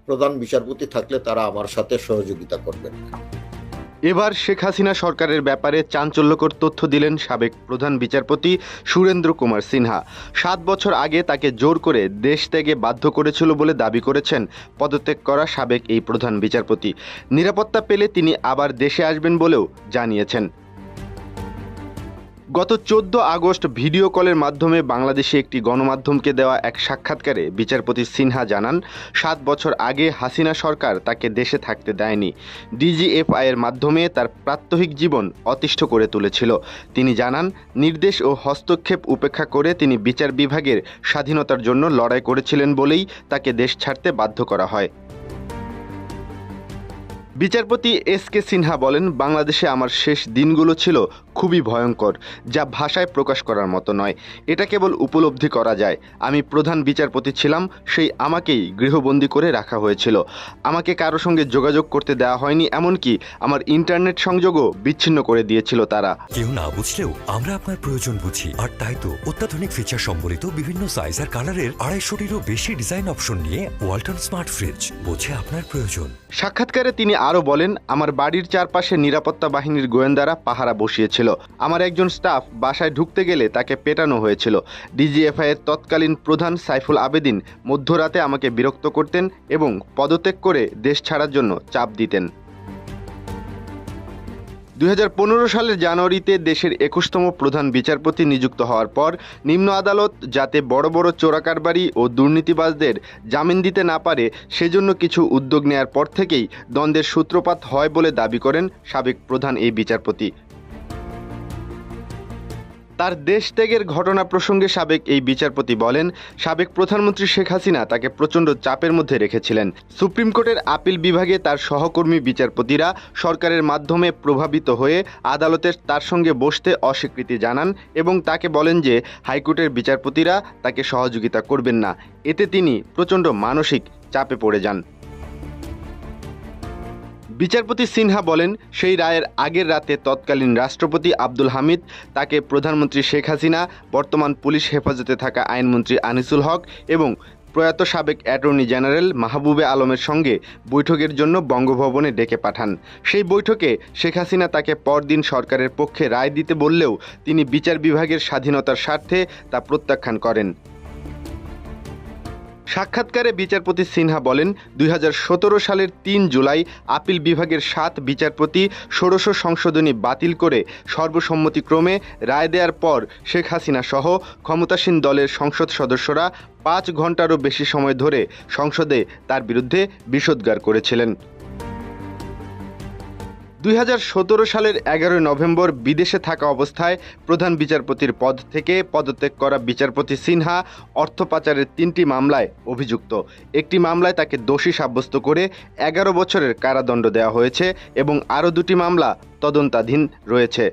প্রধান বিচারপতি থাকলে তারা আমার সাথে সহযোগিতা করবেন। এবার শেখ হাসিনা সরকারের ব্যাপারে চাঞ্চল্যকর তথ্য দিলেন সাবেক প্রধান বিচারপতি সুরেন্দ্র কুমার সিনহা। 7 বছর আগে তাকে জোর করে দেশ ত্যাগে বাধ্য করেছিল বলে দাবি করেছেন পদত্যাগ করা সাবেক এই প্রধান বিচারপতি। নিরাপত্তা পেলে তিনি আবার দেশে আসবেন বলেও জানিয়েছেন। গত 14 আগস্ট ভিডিও কলের মাধ্যমে বাংলাদেশে একটি গণমাধ্যমকে দেওয়া এক সাক্ষাৎকারে বিচারপতি সিনহা জানান, 7 বছর আগে হাসিনা সরকার তাকে দেশে থাকতে দেয়নি। ডিজিএফআই এর মাধ্যমে তার প্রাত্যহিক জীবন অতিষ্ঠ করে তুলেছিল। তিনি জানান, নির্দেশ ও হস্তক্ষেপ উপেক্ষা করে তিনি বিচার বিভাগের স্বাধীনতার জন্য লড়াই করেছিলেন বলেই তাকে দেশ ছাড়তে বাধ্য করা হয়। বিচারপতি এস.কে সিনহা বলেন, বাংলাদেশে আমার শেষ দিনগুলো ছিল খুবই ভয়ঙ্কর, যা ভাষায় প্রকাশ করার মতো নয়। এটা কেবল উপলব্ধি করা যায়। আমি প্রধান বিচারপতি ছিলাম, সেই আমাকেই গৃহবন্দী করে রাখা হয়েছিল। আমাকে কারো সঙ্গে যোগাযোগ করতে দেওয়া হয়নি, এমনকি আমার ইন্টারনেট সংযোগও বিচ্ছিন্ন করে দিয়েছিল তারা। কেউ না বুঝলেও আমরা আপনার প্রয়োজন বুঝি, আর তাই তো অত্যাধুনিক ফিচার সম্বলিত বিভিন্ন সাইজ আর কালারের 250-টিরও বেশি ডিজাইন অপশন নিয়ে ওয়ালটন স্মার্ট ফ্রিজ বোঝে আপনার প্রয়োজন। সাক্ষাৎকারে তিনি আরও বলেন, আমার বাড়ির চারপাশে নিরাপত্তা বাহিনীর গোয়েন্দারা পাহারা বসিয়েছিল। আমার একজন স্টাফ বাসায় ঢুকতে গেলে তাকে পেটানো হয়েছিল। ডিজিএফআই এর তৎকালীন প্রধান সাইফুল আবেদিন মধ্যরাতে আমাকে বিরক্ত করতেন এবং পদত্যাগ করে দেশ ছাড়ার জন্য চাপ দিতেন। 2015 সালের জানুয়ারিতে দেশের 21তম প্রধান বিচারপতি নিযুক্ত হওয়ার পর নিম্ন আদালত যাতে বড় বড় চোরাকারবারি ও দুর্নীতিবাজদের জামিন দিতে না পারে সেজন্য কিছু উদ্যোগ নেয়ার পর থেকেই দ্বন্দ্বের সূত্রপাত হয় বলে দাবি করেন সাবেক প্রধান এই বিচারপতি। তার দেশ ত্যাগের ঘটনা প্রসঙ্গে সাবেক এই বিচারপতি বলেন, সাবেক প্রধানমন্ত্রী শেখ হাসিনা তাকে প্রচণ্ড চাপের মধ্যে রেখেছিলেন। সুপ্রিম কোর্টের আপিল বিভাগে তার সহকর্মী বিচারপতিরা সরকারের মাধ্যমে প্রভাবিত হয়ে আদালতে তার সঙ্গে বসতে অস্বীকৃতি জানান এবং তাকে বলেন যে হাইকোর্টের বিচারপতিরা তাকে সহযোগিতা করবেন না। এতে তিনি প্রচণ্ড মানসিক চাপে পড়ে যান। বিচারপতি সিনহা বলেন, সেই রায়ের আগের রাতে তৎকালীন রাষ্ট্রপতি আব্দুল হামিদ তাকে প্রধানমন্ত্রী শেখ হাসিনা, বর্তমান পুলিশ হেফাজতে থাকা আইনমন্ত্রী আনিসুল হক এবং প্রয়াত সাবেক অ্যাটর্নি জেনারেল মাহবুবে আলমের সঙ্গে বৈঠকের জন্য বঙ্গভবনে ডেকে পাঠান। সেই বৈঠকে শেখ হাসিনা তাকে পরদিন সরকারের পক্ষে রায় দিতে বললেও তিনি বিচার বিভাগের স্বাধীনতার স্বার্থে তা প্রত্যাখ্যান করেন। সাক্ষাৎকারে বিচারপতি সিনহা বলেন, 2017 সালের 3 জুলাই আপিল বিভাগের 7 বিচারপতি ষোড়শ সংশোধনী বাতিল করে সর্বসম্মতিক্রমে রায় দেওয়ার পর শেখ হাসিনা সহ ক্ষমতাসীন দলের সংসদ সদস্যরা 5 ঘন্টারও বেশি সময় ধরে সংসদে তার বিরুদ্ধে বিষোদ্গার করেছিলেন। 2017 সালের 11 নভেম্বর বিদেশে থাকা অবস্থায় প্রধান বিচারপতির পদ থেকে পদত্যাগ করা বিচারপতি সিনহা অর্থ পাচারের 3টি মামলায় অভিযুক্ত। একটি মামলায় তাকে দোষী সাব্যস্ত করে 11 বছরের কারাদণ্ড দেওয়া হয়েছে এবং আরও 2টি মামলা তদন্তাধীন রয়েছে।